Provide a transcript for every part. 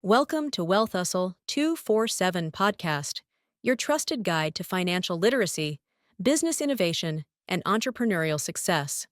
Welcome to Wealth Hustle 247 podcast, your trusted guide to financial literacy, business innovation, and entrepreneurial success.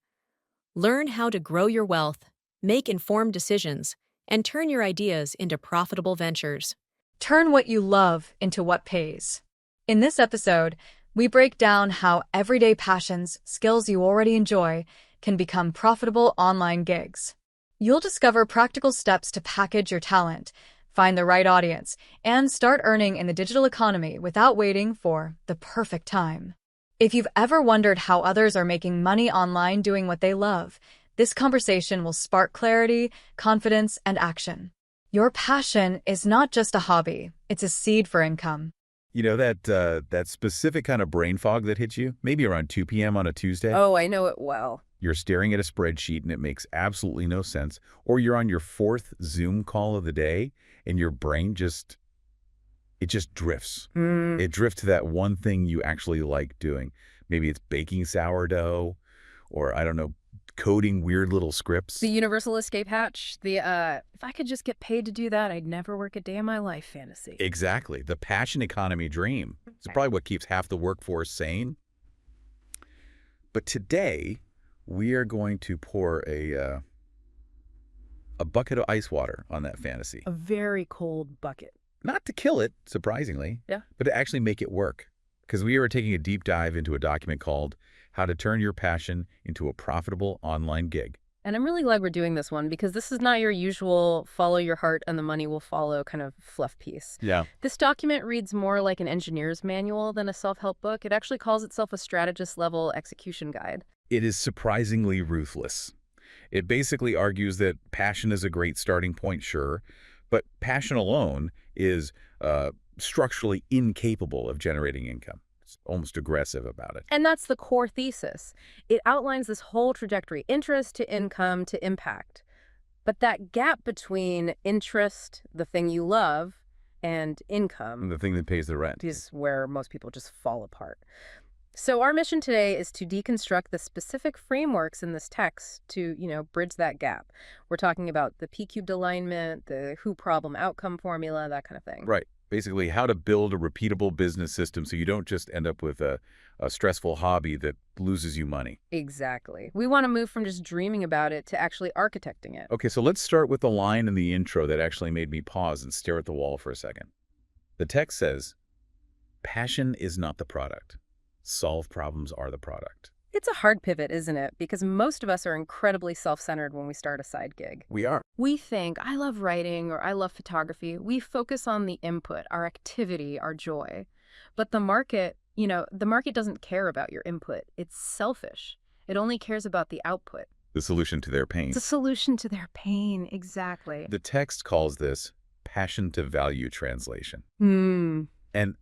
Learn how to grow your wealth, make informed decisions, and turn your ideas into profitable ventures. Turn what you love into what pays. In this episode, we break down how everyday passions, skills you already enjoy, can become profitable online gigs. You'll discover practical steps to package your talent, find the right audience, and start earning in the digital economy without waiting for the perfect time. If you've ever wondered how others are making money online doing what they love, this conversation will spark clarity, confidence, and action. Your passion is not just a hobby, it's a seed for income. You know that specific kind of brain fog that hits you, maybe around 2 p.m. on a Tuesday? Oh, I know it well. You're staring at a spreadsheet and it makes absolutely no sense. Or you're on your fourth Zoom call of the day and your brain just drifts. It drifts to that one thing you actually like doing. Maybe it's baking sourdough or, I don't know, coding weird little scripts. The universal escape hatch, if I could just get paid to do that, I'd never work a day in my life fantasy. Exactly. The passion economy dream. It's probably what keeps half the workforce sane. But today, we are going to pour a bucket of ice water on that fantasy. A very cold bucket. Not to kill it, surprisingly, Yeah. but to actually make it work. Because we are taking a deep dive into a document called How to Turn Your Passion into a Profitable Online Gig. And I'm really glad we're doing this one because this is not your usual follow your heart and the money will follow kind of fluff piece. Yeah. This document reads more like an engineer's manual than a self-help book. It actually calls itself a strategist-level execution guide. It is surprisingly ruthless. It basically argues that passion is a great starting point, sure, but passion alone is structurally incapable of generating income. It's almost aggressive about it. And that's the core thesis. It outlines this whole trajectory, interest to income to impact. But that gap between interest, the thing you love, and income The thing that pays the rent. is where most people just fall apart. So our mission today is to deconstruct the specific frameworks in this text to, bridge that gap. We're talking about the P-cubed alignment, the who problem outcome formula, that kind of thing. Right. Basically, how to build a repeatable business system so you don't just end up with a stressful hobby that loses you money. Exactly. We want to move from just dreaming about it to actually architecting it. Okay, so let's start with the line in the intro that actually made me pause and stare at the wall for a second. The text says, passion is not the product. Solve problems are the product. It's a hard pivot, isn't it? Because most of us are incredibly self-centered when we start a side gig. We are. We think, I love writing or I love photography. We focus on the input, our activity, our joy. But the market doesn't care about your input. It's selfish. It only cares about the output. The solution to their pain. It's a solution to their pain, exactly. The text calls this passion to value translation. And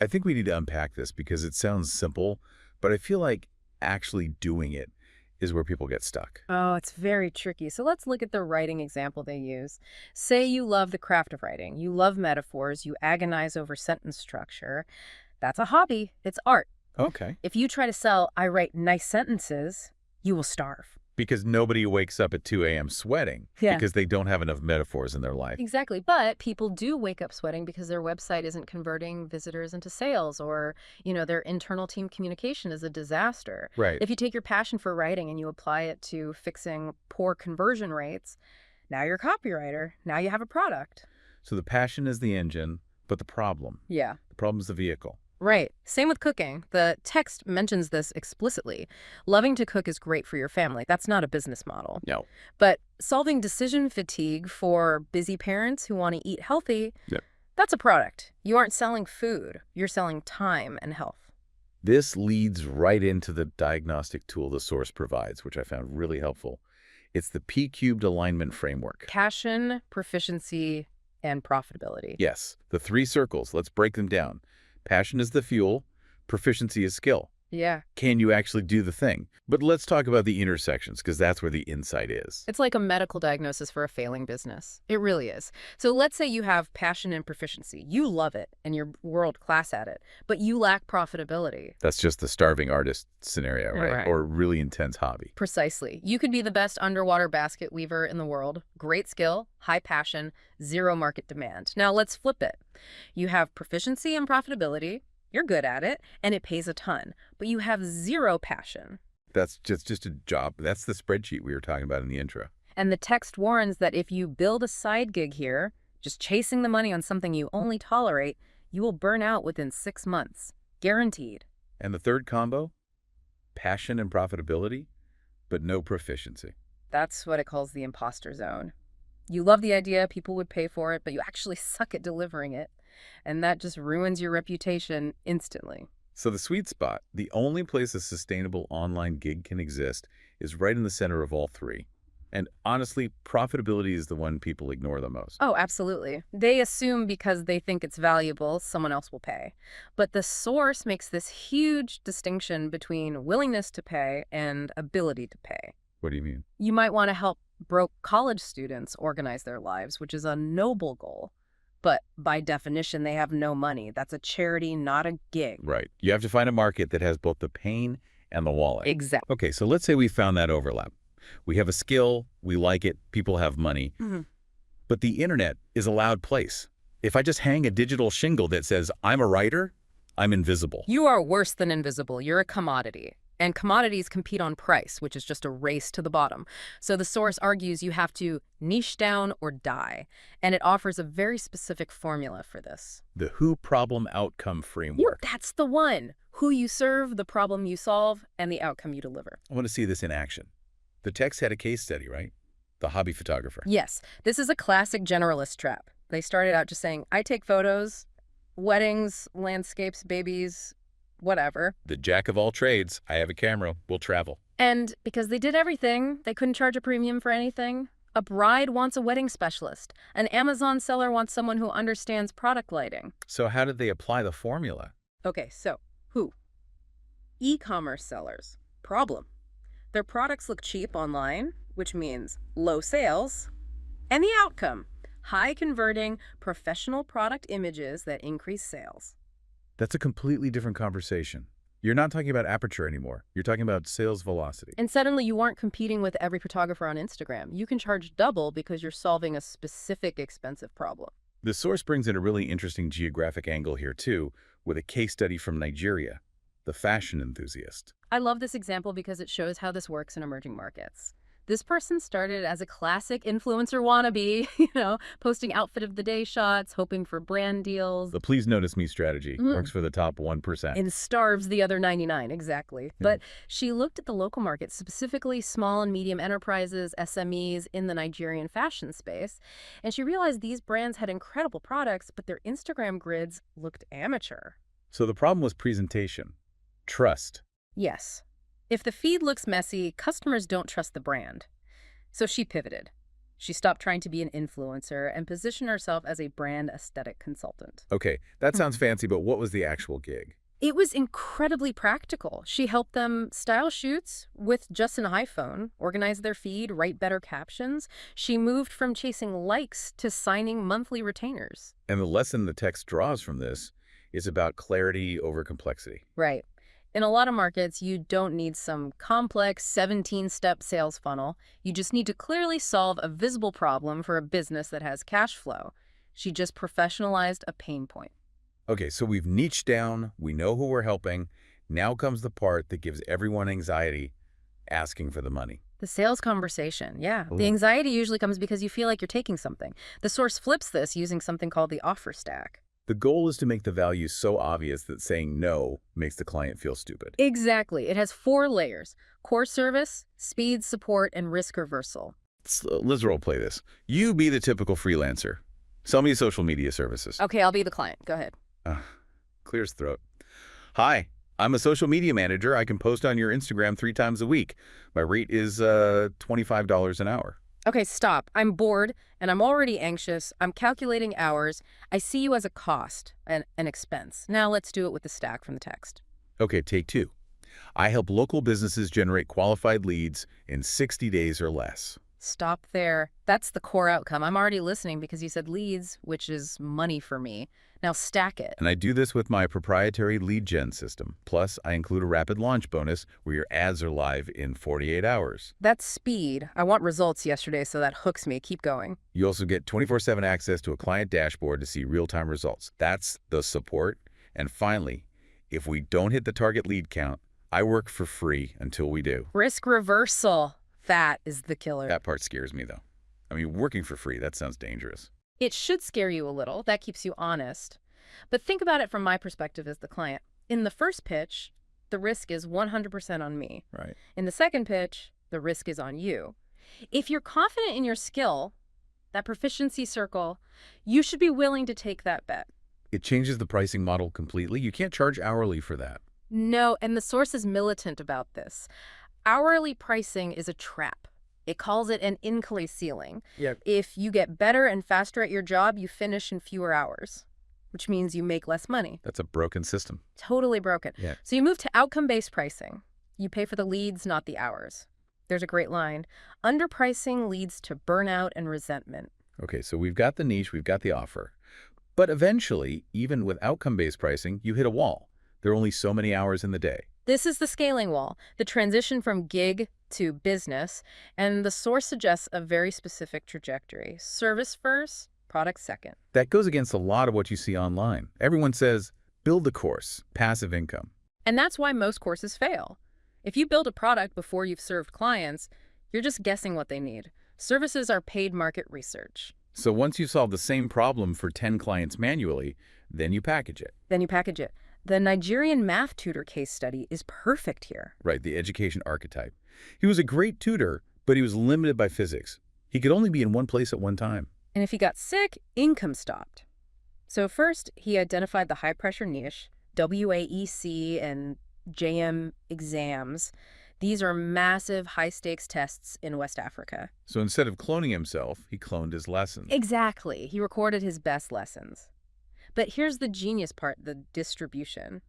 I think we need to unpack this because it sounds simple, but I feel like actually doing it is where people get stuck. Oh, it's very tricky. So let's look at the writing example they use. Say you love the craft of writing. You love metaphors. You agonize over sentence structure. That's a hobby. It's art. Okay. If you try to sell, I write nice sentences, you will starve. Because nobody wakes up at 2 a.m. sweating because they don't have enough metaphors in their life. Exactly. But people do wake up sweating because their website isn't converting visitors into sales or, their internal team communication is a disaster. Right. If you take your passion for writing and you apply it to fixing poor conversion rates, now you're a copywriter. Now you have a product. So the passion is the engine, but the problem Yeah. the problem is the vehicle. Right. Same with cooking. The text mentions this explicitly. Loving to cook is great for your family. That's not a business model. No. But solving decision fatigue for busy parents who want to eat healthy, Yep. That's a product. You aren't selling food. You're selling time and health. This leads right into the diagnostic tool the source provides, which I found really helpful. It's the P-cubed alignment framework. Passion, proficiency, and profitability. Yes, the 3 circles. Let's break them down. Passion is the fuel. Proficiency is skill. Yeah. Can you actually do the thing? But let's talk about the intersections, because that's where the insight is. It's like a medical diagnosis for a failing business. It really is. So let's say you have passion and proficiency. You love it and you're world class at it, but you lack profitability. That's just the starving artist scenario, right? Right. Or really intense hobby. Precisely. You could be the best underwater basket weaver in the world. Great skill, high passion, zero market demand. Now let's flip it. You have proficiency and profitability. You're good at it, and it pays a ton, but you have zero passion. That's just a job. That's the spreadsheet we were talking about in the intro. And the text warns that if you build a side gig here, just chasing the money on something you only tolerate, you will burn out within 6 months. Guaranteed. And the third combo? Passion and profitability, but no proficiency. That's what it calls the imposter zone. You love the idea, people would pay for it, but you actually suck at delivering it. And that just ruins your reputation instantly. So the sweet spot, the only place a sustainable online gig can exist, is right in the center of all three. And honestly, profitability is the one people ignore the most. Oh, absolutely. They assume because they think it's valuable, someone else will pay. But the source makes this huge distinction between willingness to pay and ability to pay. What do you mean? You might want to help broke college students organize their lives, which is a noble goal. But by definition, they have no money. That's a charity, not a gig. Right. You have to find a market that has both the pain and the wallet. Exactly. Okay, so let's say we found that overlap. We have a skill, we like it, people have money. But the internet is a loud place. If I just hang a digital shingle that says, I'm a writer, I'm invisible. You are worse than invisible. You're a commodity. And commodities compete on price, which is just a race to the bottom. So the source argues you have to niche down or die. And it offers a very specific formula for this. The who problem outcome framework. That's the one. Who you serve, the problem you solve, and the outcome you deliver. I want to see this in action. The text had a case study, right? The hobby photographer. Yes, this is a classic generalist trap. They started out just saying, I take photos, weddings, landscapes, babies, whatever. The jack of all trades. I have a camera. We'll travel. And because they did everything, they couldn't charge a premium for anything. A bride wants a wedding specialist. An Amazon seller wants someone who understands product lighting. So how did they apply the formula? Okay, so who? E-commerce sellers. Problem. Their products look cheap online, which means low sales. And the outcome. High converting, professional product images that increase sales. That's a completely different conversation. You're not talking about aperture anymore. You're talking about sales velocity. And suddenly you aren't competing with every photographer on Instagram. You can charge double because you're solving a specific expensive problem. The source brings in a really interesting geographic angle here too, with a case study from Nigeria, the fashion enthusiast. I love this example because it shows how this works in emerging markets. This person started as a classic influencer wannabe, posting outfit of the day shots, hoping for brand deals. The please notice me strategy works for the top 1%. And starves the other 99, exactly. But she looked at the local market, specifically small and medium enterprises, SMEs in the Nigerian fashion space, and she realized these brands had incredible products, but their Instagram grids looked amateur. So the problem was presentation, trust. Yes. If the feed looks messy, customers don't trust the brand. So she pivoted. She stopped trying to be an influencer and positioned herself as a brand aesthetic consultant. Okay, that sounds fancy, but what was the actual gig? It was incredibly practical. She helped them style shoots with just an iPhone, organize their feed, write better captions. She moved from chasing likes to signing monthly retainers. And the lesson the text draws from this is about clarity over complexity. Right. In a lot of markets, you don't need some complex 17-step sales funnel. You just need to clearly solve a visible problem for a business that has cash flow. She just professionalized a pain point. Okay, so we've niched down, we know who we're helping. Now comes the part that gives everyone anxiety, asking for the money. The sales conversation, yeah. Ooh. The anxiety usually comes because you feel like you're taking something. The source flips this using something called the offer stack. The goal is to make the value so obvious that saying no makes the client feel stupid. Exactly. It has 4 layers: core service, speed, support, and risk reversal. Let's role play this. You be the typical freelancer. Sell me social media services. Okay, I'll be the client. Go ahead. Clears throat. Hi, I'm a social media manager. I can post on your Instagram 3 times a week. My rate is $25 an hour. Okay, stop. I'm bored, and I'm already anxious. I'm calculating hours. I see you as a cost, an expense. Now let's do it with the stack from the text. Okay, take 2. I help local businesses generate qualified leads in 60 days or less. Stop there. That's the core outcome. I'm already listening because you said leads, which is money for me. Now stack it. And I do this with my proprietary lead gen system. Plus, I include a rapid launch bonus where your ads are live in 48 hours. That's speed. I want results yesterday, so that hooks me. Keep going. You also get 24/7 access to a client dashboard to see real-time results. That's the support. And finally, if we don't hit the target lead count, I work for free until we do. Risk reversal. That is the killer. That part scares me, though. I mean, working for free, that sounds dangerous. It should scare you a little. That keeps you honest. But think about it from my perspective as the client. In the first pitch, the risk is 100% on me. Right. In the second pitch, the risk is on you. If you're confident in your skill, that proficiency circle, you should be willing to take that bet. It changes the pricing model completely. You can't charge hourly for that. No, and the source is militant about this. Hourly pricing is a trap. It calls it an income ceiling. Yeah. If you get better and faster at your job, you finish in fewer hours, which means you make less money. That's a broken system. Totally broken. Yeah. So you move to outcome-based pricing. You pay for the leads, not the hours. There's a great line. Underpricing leads to burnout and resentment. Okay, so we've got the niche, we've got the offer. But eventually, even with outcome-based pricing, you hit a wall. There are only so many hours in the day. This is the scaling wall, the transition from gig to business, and the source suggests a very specific trajectory. Service first, product second. That goes against a lot of what you see online. Everyone says, build the course, passive income. And that's why most courses fail. If you build a product before you've served clients, you're just guessing what they need. Services are paid market research. So once you solve the same problem for 10 clients manually, then you package it. The Nigerian math tutor case study is perfect here. Right, the education archetype. He was a great tutor, but he was limited by physics. He could only be in one place at one time. And if he got sick, income stopped. So first, he identified the high-pressure niche, WAEC and JM exams. These are massive, high-stakes tests in West Africa. So instead of cloning himself, he cloned his lessons. Exactly. He recorded his best lessons. But here's the genius part, the distribution.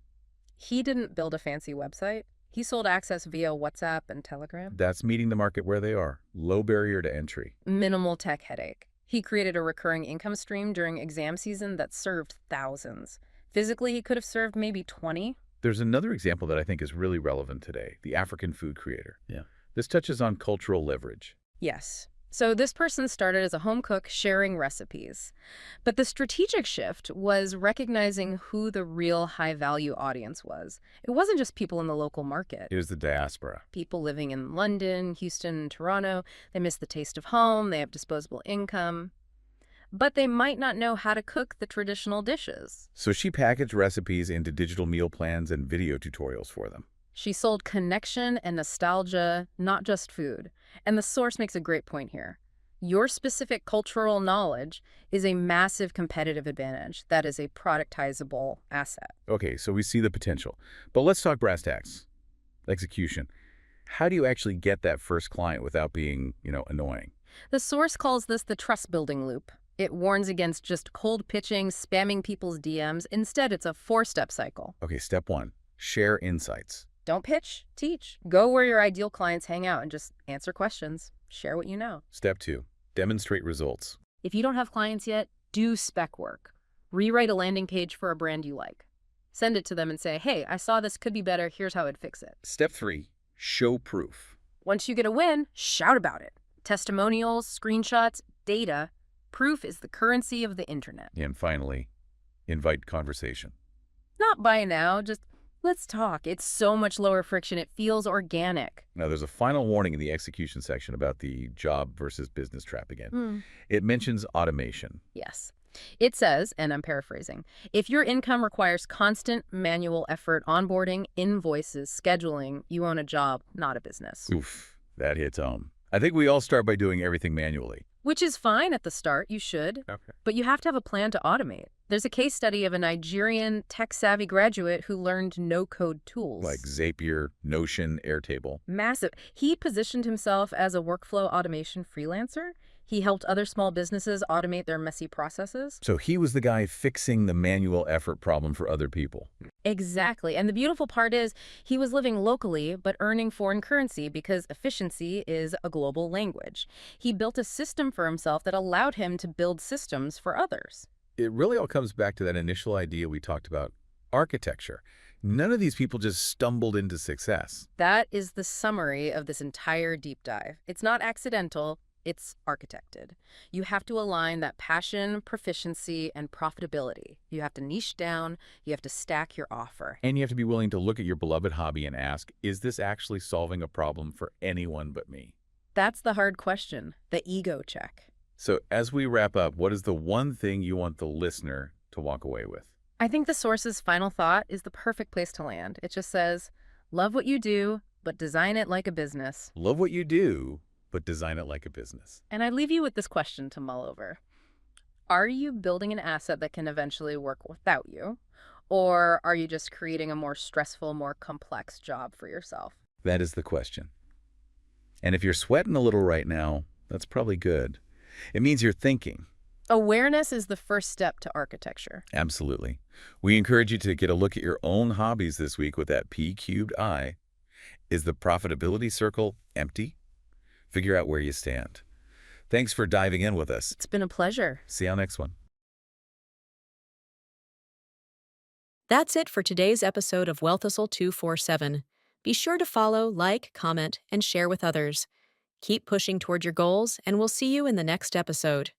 He didn't build a fancy website. He sold access via WhatsApp and Telegram. That's meeting the market where they are. Low barrier to entry. Minimal tech headache. He created a recurring income stream during exam season that served thousands. Physically, he could have served maybe 20. There's another example that I think is really relevant today, the African food creator. Yeah. This touches on cultural leverage. Yes. So this person started as a home cook sharing recipes. But the strategic shift was recognizing who the real high-value audience was. It wasn't just people in the local market. It was the diaspora. People living in London, Houston, and Toronto. They miss the taste of home. They have disposable income. But they might not know how to cook the traditional dishes. So she packaged recipes into digital meal plans and video tutorials for them. She sold connection and nostalgia, not just food. And the source makes a great point here. Your specific cultural knowledge is a massive competitive advantage that is a productizable asset. Okay, so we see the potential. But let's talk brass tacks. Execution. How do you actually get that first client without being, annoying? The source calls this the trust-building loop. It warns against just cold pitching, spamming people's DMs. Instead, it's a 4-step cycle. Okay, step 1, share insights. Don't pitch, teach. Go where your ideal clients hang out and just answer questions. Share what you know. Step 2, demonstrate results. If you don't have clients yet, do spec work. Rewrite a landing page for a brand you like. Send it to them and say, hey, I saw this could be better. Here's how I'd fix it. Step 3, show proof. Once you get a win, shout about it. Testimonials, screenshots, data. Proof is the currency of the internet. And finally, invite conversation. Not buy now, just let's talk. It's so much lower friction. It feels organic. Now, there's a final warning in the execution section about the job versus business trap again. It mentions automation. Yes. It says, and I'm paraphrasing, if your income requires constant manual effort, onboarding, invoices, scheduling, you own a job, not a business. Oof, that hits home. I think we all start by doing everything manually. Which is fine at the start, you should. Okay. But you have to have a plan to automate. There's a case study of a Nigerian tech-savvy graduate who learned no-code tools. Like Zapier, Notion, Airtable. Massive. He positioned himself as a workflow automation freelancer. He helped other small businesses automate their messy processes. So he was the guy fixing the manual effort problem for other people. Exactly. And the beautiful part is he was living locally but earning foreign currency because efficiency is a global language. He built a system for himself that allowed him to build systems for others. It really all comes back to that initial idea we talked about, architecture. None of these people just stumbled into success. That is the summary of this entire deep dive. It's not accidental, it's architected. You have to align that passion, proficiency, and profitability. You have to niche down, you have to stack your offer. And you have to be willing to look at your beloved hobby and ask, is this actually solving a problem for anyone but me? That's the hard question, the ego check. So as we wrap up, what is the one thing you want the listener to walk away with? I think the source's final thought is the perfect place to land. It just says, love what you do, but design it like a business. Love what you do, but design it like a business. And I leave you with this question to mull over. Are you building an asset that can eventually work without you? Or are you just creating a more stressful, more complex job for yourself? That is the question. And if you're sweating a little right now, that's probably good. It means you're thinking. Awareness is the first step to architecture. Absolutely. We encourage you to get a look at your own hobbies this week with that P-cubed eye. Is the profitability circle empty? Figure out where you stand. Thanks for diving in with us. It's been a pleasure. See you on next one. That's it for today's episode of Wealth Hustle 247. Be sure to follow, like, comment, and share with others. Keep pushing toward your goals, and we'll see you in the next episode.